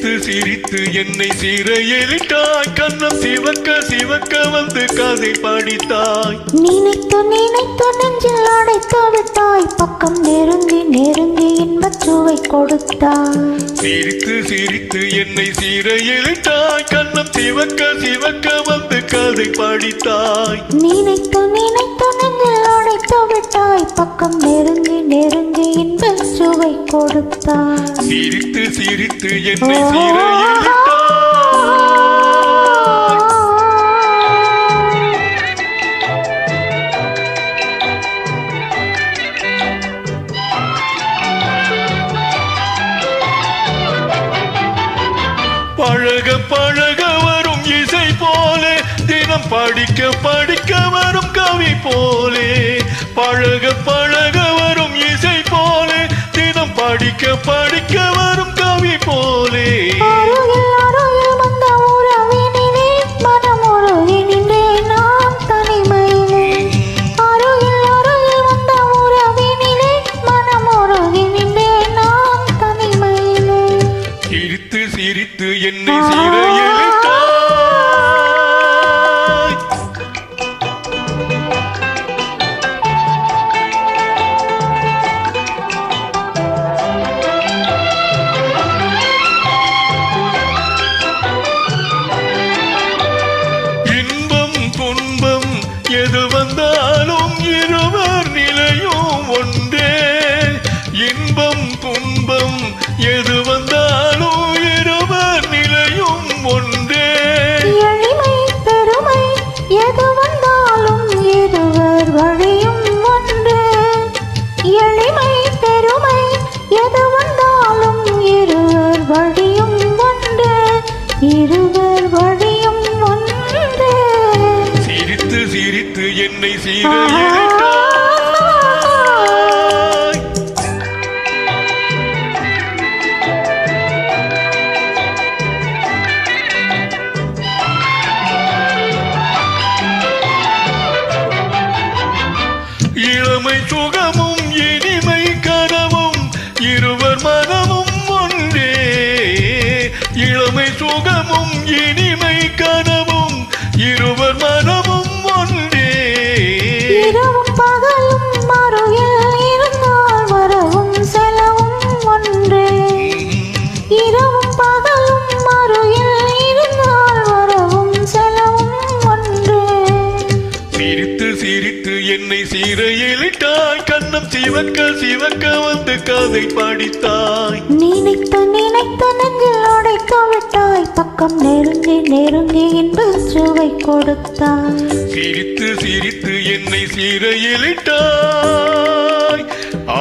சிரித்து சிரித்து என்னை சிறையிலிட்டாய். கண்ணம் சிவக்க சிவக்க வந்து கதை படித்தாய். நினைத்து நினைத்து நெஞ்சில் அடைத்து விட்டாய். பக்கம் நெருங்கி நெருங்கி இன்பச் சுவை கொடுத்தாய். சிரித்து சிரித்து என்னை சிறையிலிட்டாய். கண்ணம் சிவக்க சிவக்க வந்து கதை படித்தாய். நினைத்து நினைத்து நெஞ்சில் அடைத்து விட்டாய். பக்கம் நெருங்கி நெருங்கி இன்பச் சுவை கொடுத்தாய். சிரித்து சிரித்து என்னை சிறையிலிட்டாய். பழக பழக வரும் இசை போலே, தினம் படிக்க படிக்க வரும் கவி போலே. பழக பழக வரும் இசை போலே, தினம் படிக்க படிக்க வரும் கவி போலே. அருகில் அருகில் வந்த உறவினிலே மனம் உருகி நின்றேன் நான் தனிமையிலே. அருகில் அருகில் வந்த உறவினிலே மனம் உருகி நின்றேன் நான் தனிமையிலே. சிரித்து சிரித்து என்னை சிறையிலிட்டாய். இன்பம் துன்பம் எது வந்தாலும் இருவர் நிலையும் ஒன்றே. இன்பம் துன்பம் எது வந்தாலும் இருவர் நிலையும் ஒன்றே. எளிமை பெருமை எது வந்தாலும் இருவர் வழியும் ஒன்று. எளிமை பெருமை எது வந்தாலும் இருவர் வழியும் ஒன்று. இருவர் வழியும் ஒன்று. சிரித்து சிரித்து என்னை சிறையிலிட்டாய். இளமை சுகமும் இனிமை கனவும் இருவர் மனமும் ஒன்றே. இளமை சுகமும் இனிமை கனவும் இருவர் மனமும் ஒன்றே. இரவும் பகலும் மறுயில் இருந்தால் வரவும் செலவும் ஒன்றே. இரவும் பகலும் மறுயில் இருந்தால் வரவும் செலவும் ஒன்றே. சிரித்து சிரித்து என்னை சிறையிலிட்டாய். கண்ணம் சிவக்க சிவக்க வந்து கதை படித்தாய். நினைத்து நினைத்து நெஞ்சில் அடைத்து விட்டாய். பக்கம் நெருங்கி நெருங்கி இன்பச் சுவை கொடுத்தாய். சிரித்து சிரித்து என்னை சிறையிலிட்டாய். ஆ